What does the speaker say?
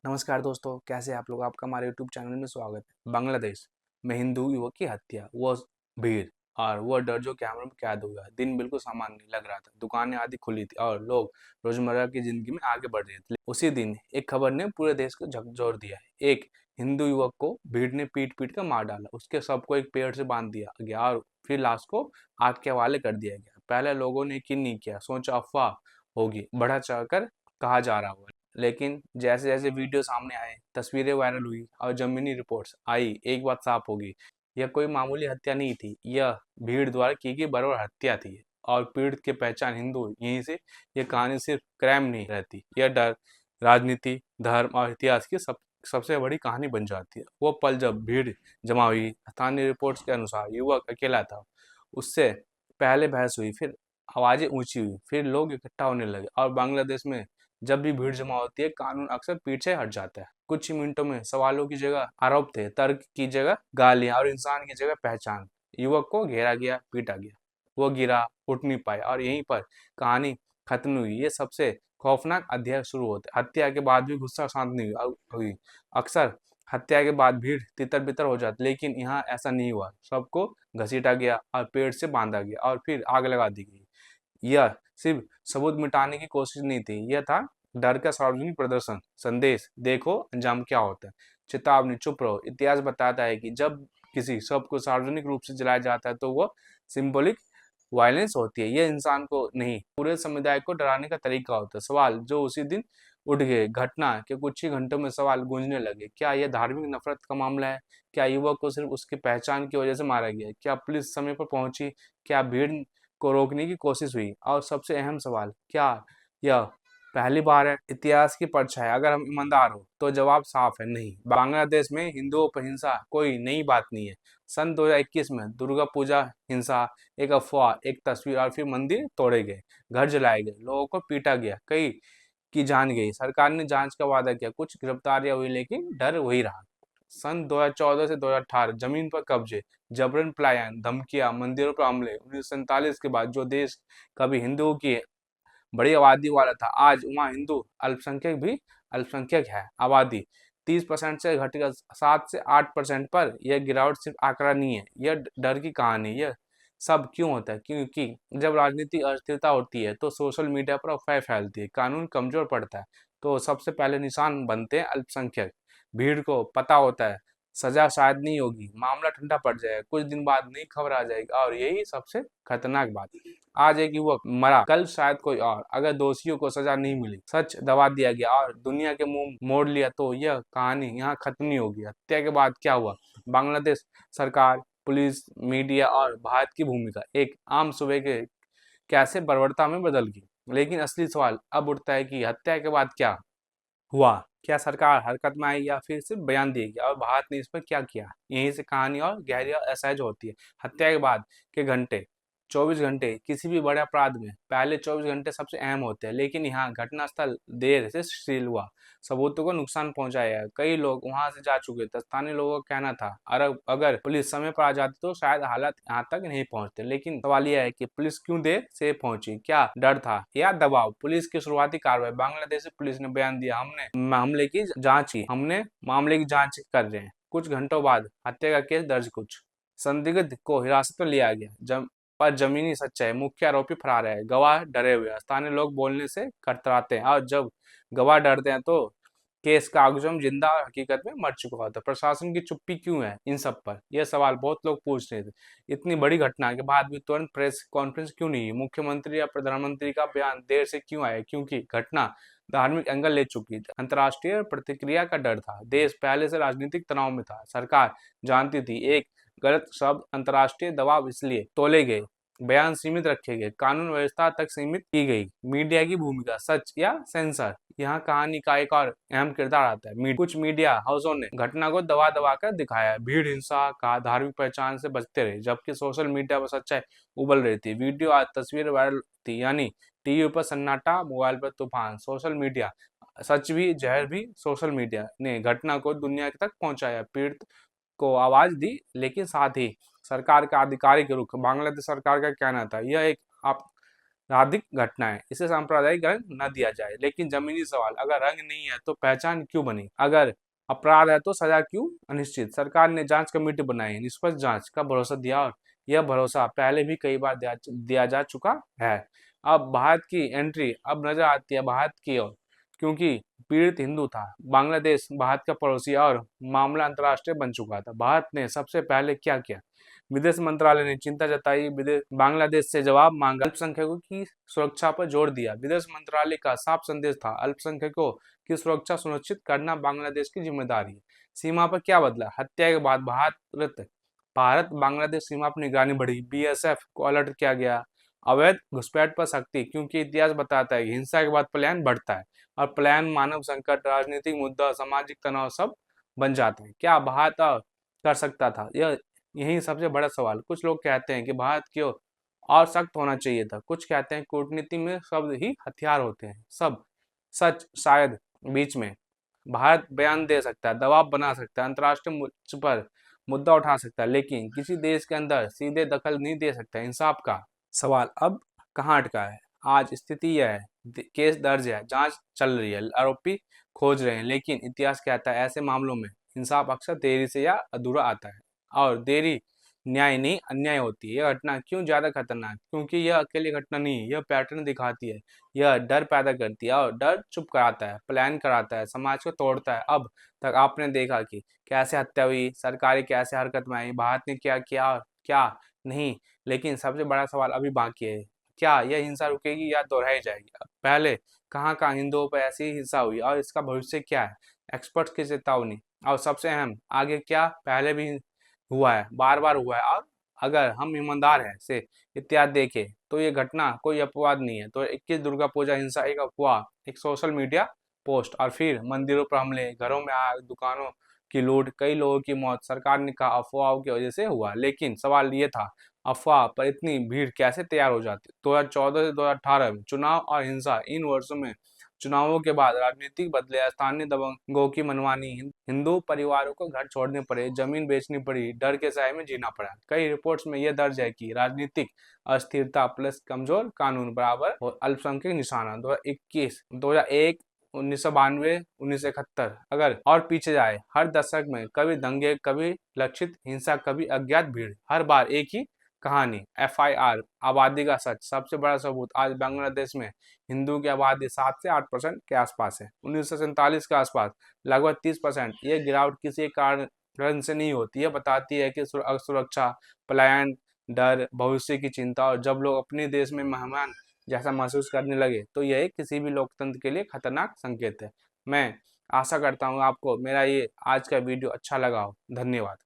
नमस्कार दोस्तों, कैसे आप लोग। आपका हमारे यूट्यूब चैनल में स्वागत है। बांग्लादेश में हिंदू युवक की हत्या, वो भीड़ और वो डर जो कैमरे में कैद हुआ। दिन बिल्कुल सामान्य लग रहा था, दुकानें आदि खुली थी और लोग रोजमर्रा की जिंदगी में आगे बढ़ रहे थे। उसी दिन एक खबर ने पूरे देश को झकझोर दिया है। एक हिंदू युवक को भीड़ ने पीट पीट कर मार डाला, उसके शव को एक पेड़ से बांध दिया गया और फिर लाश को आग के हवाले कर दिया गया। पहले लोगों ने यकीन नहीं किया, सोचा अफवाह होगी, बढ़ा चढ़कर कहा जा रहा होगा। लेकिन जैसे जैसे वीडियो सामने आए, तस्वीरें वायरल हुई और जमीनी रिपोर्ट्स आई, एक बात साफ होगी, यह कोई मामूली हत्या नहीं थी, यह भीड़ द्वारा की गई बर्बर हत्या थी। और पीड़ित की पहचान हिंदू, यहीं से यह कहानी सिर्फ क्राइम नहीं रहती, यह डर, राजनीति, धर्म और इतिहास की सबसे बड़ी कहानी बन जाती है। वो पल जब भीड़ जमा हुई, स्थानीय रिपोर्ट्स के अनुसार युवक अकेला था। उससे पहले बहस हुई, फिर आवाजें ऊंची हुई, फिर लोग इकट्ठा होने लगे। और बांग्लादेश में जब भी भीड़ जमा होती है, कानून अक्सर पीछे हट जाता है। कुछ ही मिनटों में सवालों की जगह आरोप थे, तर्क की जगह गालियां और इंसान की जगह पहचान। युवक को घेरा गया, पीटा गया, वो गिरा, उठ नहीं पाया और यहीं पर कहानी खत्म हुई। ये सबसे खौफनाक अध्याय शुरू होते, हत्या के बाद भी गुस्सा शांत नहीं हुई। अक्सर हत्या के बाद भीड़ तितर बितर हो जाती, लेकिन यहाँ ऐसा नहीं हुआ। सबको घसीटा गया और पेड़ से बांधा गया और फिर आग लगा दी गई। यह सिर्फ सबूत मिटाने की कोशिश नहीं थी, यह था डर का सार्वजनिक प्रदर्शन। संदेश, देखो अंजाम क्या होता है। चेतावनी, चुप रहो। इतिहास बताता है कि जब किसी शब्द को सार्वजनिक रूप से जलाया जाता है तो वह सिंबॉलिक वायलेंस होती है। यह इंसान को नहीं, पूरे समुदाय को डराने का तरीका होता है। सवाल जो उसी दिन उठ गए, घटना के कुछ ही घंटों में सवाल गूंजने लगे। क्या यह धार्मिक नफरत का मामला है? क्या युवक को सिर्फ उसकी पहचान की वजह से मारा गया? क्या पुलिस समय पर पहुंची? क्या भीड़ को रोकने की कोशिश हुई? और सबसे अहम सवाल, क्या यह पहली बार है? इतिहास की परछाई, अगर हम ईमानदार हो तो जवाब साफ है, नहीं। बांग्लादेश में हिंदुओं पर हिंसा कोई नई बात नहीं है। सन 2021 में दुर्गा पूजा हिंसा, एक अफवाह, एक तस्वीर और फिर मंदिर तोड़े गए, घर जलाए गए, लोगों को पीटा गया, कई की जान गई। सरकार ने जांच का वादा किया, कुछ गिरफ्तारियां हुई, लेकिन डर वही रहा। सन 2014 से 2018 जमीन पर कब्जे, जबरन पलायन, धमकियां, मंदिरों पर हमले। 1947 के बाद जो देश कभी हिंदुओं की बड़ी आबादी वाला था, आज वहाँ हिंदू अल्पसंख्यक भी अल्पसंख्यक है। आबादी 30% से घटकर 7 से 8% पर। यह गिरावट सिर्फ आंकड़ा नहीं है, यह डर की कहानी। यह सब क्यों होता है? क्योंकि जब राजनीतिक अस्थिरता होती है तो सोशल मीडिया पर अफवाह फैलती है, कानून कमजोर पड़ता है, तो सबसे पहले निशान बनते हैं अल्पसंख्यक। भीड़ को पता होता है सजा शायद नहीं होगी, मामला ठंडा पड़ जाएगा, कुछ दिन बाद नई खबर आ जाएगी। और यही सबसे खतरनाक बात, आज एक युवक मरा, कल शायद कोई और। अगर दोषियों को सजा नहीं मिली, सच दबा दिया गया और दुनिया के मुंह मोड़ लिया, तो यह कहानी यहाँ खत्म नहीं होगी। हत्या के बाद क्या हुआ? बांग्लादेश सरकार, पुलिस, मीडिया और भारत की भूमिका एक आम सुबह के कैसे बर्बरता में बदल गई। लेकिन असली सवाल अब उठता है कि हत्या के बाद क्या हुआ? क्या सरकार हरकत में आई या फिर सिर्फ बयान दिए गया? और भारत ने इस पर क्या किया? यहीं से कहानी और गहरी और असहज होती है। हत्या के बाद के घंटे, 24 घंटे किसी भी बड़े अपराध में पहले 24 घंटे सबसे अहम होते हैं, लेकिन यहाँ घटनास्थल देर से सील हुआ, सबूतों को नुकसान पहुंचाया है, कई लोग वहां से जा चुके थे। स्थानीय लोगों का कहना था अगर पुलिस समय पर आ जाती तो शायद हालात यहाँ तक नहीं पहुंचते। लेकिन सवाल यह है कि पुलिस क्यों देर से पहुंची? क्या डर था या दबाव? पुलिस की शुरुआती कार्रवाई, बांग्लादेशी पुलिस ने बयान दिया, हमने मामले की जांच की, हमने मामले की जांच कर रहे हैं। कुछ घंटों बाद हत्या का केस दर्ज, कुछ संदिग्ध को हिरासत में लिया गया, पर जमीनी सच्चाई, मुख्य आरोपी फरार है, गवाह डरे हुए हैं, स्थानीय लोग बोलने से कतराते हैं। और जब गवाह डरते हैं तो केस का आगजम जिंदा हकीकत में मर चुका होता है। प्रशासन की चुप्पी क्यों है इन सब पर? यह सवाल बहुत लोग पूछ रहे थे। इतनी बड़ी घटना के बाद भी तुरंत प्रेस कॉन्फ्रेंस क्यों नहीं? मुख्यमंत्री या प्रधानमंत्री का बयान देर से क्यों आया? क्योंकि घटना धार्मिक एंगल ले चुकी थी, अंतर्राष्ट्रीय प्रतिक्रिया का डर था, देश पहले से राजनीतिक तनाव में था। सरकार जानती थी एक गलत शब्द, अंतर्राष्ट्रीय दबाव, इसलिए तोले गए, बयान सीमित रखे गए, कानून व्यवस्था तक सीमित की गई। मीडिया की भूमिका, सच या सेंसर, यहाँ कहानी का एक और अहम किरदार आता है। कुछ मीडिया हाउसों ने घटना को दबा दबा कर दिखाया, भीड़ हिंसा का धार्मिक पहचान से बचते रहे, जबकि सोशल मीडिया पर सच्चाई उबल रही थी। वीडियो आज तस्वीर वायरल थी, यानी टीवी पर सन्नाटा, मोबाइल पर तूफान। सोशल मीडिया सच भी जहर भी। सोशल मीडिया ने घटना को दुनिया तक पहुंचाया, पीड़ित को आवाज दी, लेकिन साथ ही सरकार का आधिकारिक रुख, बांग्लादेश सरकार का कहना था यह एक आपराधिक घटनाएं, इसे सांप्रदायिक रंग न दिया जाए। लेकिन जमीनी सवाल, अगर रंग नहीं है तो पहचान क्यों बनी? अगर अपराध है तो सजा क्यों अनिश्चित? सरकार ने जांच कमेटी बनाई, निष्पक्ष जांच का भरोसा दिया और यह भरोसा पहले भी कई बार दिया जा चुका है। अब भारत की एंट्री अब नजर आती है भारत की ओर, क्योंकि पीड़ित हिंदू था। बांग्लादेश भारत का पड़ोसी और मामला अंतर्राष्ट्रीय बन चुका था। भारत ने सबसे पहले क्या किया? विदेश मंत्रालय ने चिंता जताई, विदेश बांग्लादेश से जवाब मांगा, अल्पसंख्यकों की सुरक्षा पर जोर दिया। विदेश मंत्रालय का साफ संदेश था, अल्पसंख्यकों की सुरक्षा सुनिश्चित करना बांग्लादेश की जिम्मेदारी है। सीमा पर क्या बदला? हत्या के बाद भारत भारत बांग्लादेश सीमा पर निगरानी बढ़ी, बीएसएफ को अलर्ट किया गया, अवैध घुसपैठ पर सख्ती, क्योंकि इतिहास बताता है कि हिंसा के बाद पलायन बढ़ता है और पलायन मानव संकट, राजनीतिक मुद्दा, सामाजिक तनाव सब बन जाते हैं। क्या भारत कर सकता था? यही सबसे बड़ा सवाल। कुछ लोग कहते हैं कि भारत क्यों और सख्त होना चाहिए था, कुछ कहते हैं कूटनीति में शब्द ही हथियार होते हैं। सब सच शायद बीच में। भारत बयान दे सकता है, दबाव बना सकता है, अंतर्राष्ट्रीय मंच पर मुद्दा उठा सकता है, लेकिन किसी देश के अंदर सीधे दखल नहीं दे सकता। इंसाफ का सवाल अब कहाँ अटका है? आज स्थिति यह है, केस दर्ज है, जांच चल रही है, आरोपी खोज रहे हैं, लेकिन इतिहास कहता है ऐसे मामलों में इंसाफ अक्सर देरी से या अधूरा आता है। और देरी न्याय नहीं अन्याय होती है। यह घटना क्यों ज्यादा खतरनाक? क्योंकि यह अकेली घटना नहीं है, यह पैटर्न दिखाती है। यह डर पैदा करती है और डर चुप कराता है, प्लान कराता है, समाज को तोड़ता है। अब तक आपने देखा कि कैसे हत्या हुई, सरकारें कैसे हरकत में आई, भारत ने क्या किया और क्या नहीं। लेकिन सबसे बड़ा सवाल अभी बाकी है, क्या यह हिंसा रुकेगी या दोहराई जाएगी? पहले कहाँ कहाँ हिंदुओं पर ऐसी हिंसा हुई और इसका भविष्य क्या है? एक्सपर्ट्स की चेतावनी। और सबसे अहम, आगे क्या पहले भी हुआ है, बार बार हुआ है, और अगर हम ईमानदार हैं से इतिहास देखें तो ये घटना कोई अपवाद नहीं है। तो 21 दुर्गा पूजा हिंसा एक अफवाह, एक सोशल मीडिया पोस्ट, और फिर मंदिरों पर हमले, घरों में आग, दुकानों की लूट, कई लोगों की मौत। सरकार ने कहा अफवाहों की वजह से हुआ, लेकिन सवाल ये था अफवाह पर इतनी भीड़ कैसे तैयार हो जाती? 2014 से 2018 में चुनाव और हिंसा, इन वर्षों में चुनावों के बाद राजनीतिक बदले, स्थानीय दबंगों की मनमानी, हिंदू परिवारों को घर छोड़ने पड़े, जमीन बेचनी पड़ी, डर के साए में जीना पड़ा। कई रिपोर्ट्स में यह दर्ज है कि राजनीतिक अस्थिरता प्लस कमजोर कानून बराबर और अल्पसंख्यक निशाना। 2021, 2001, 1992, 1971, अगर और पीछे जाए, हर दशक में कभी दंगे, कभी लक्षित हिंसा, कभी अज्ञात भीड़, हर बार एक ही कहानी। FIR, आबादी का सच, सबसे बड़ा सबूत। आज बांग्लादेश में हिंदू की आबादी 7 से 8% के आसपास है। 1947 के आसपास लगभग 30%। यह गिरावट किसी कारण से नहीं होती। यह बताती है कि सुरक्षा, पलायन, डर, भविष्य की चिंता, और जब लोग अपने देश में मेहमान जैसा महसूस करने लगे तो यह किसी भी लोकतंत्र के लिए खतरनाक संकेत है। मैं आशा करता हूँ आपको मेरा ये आज का वीडियो अच्छा लगा हो। धन्यवाद।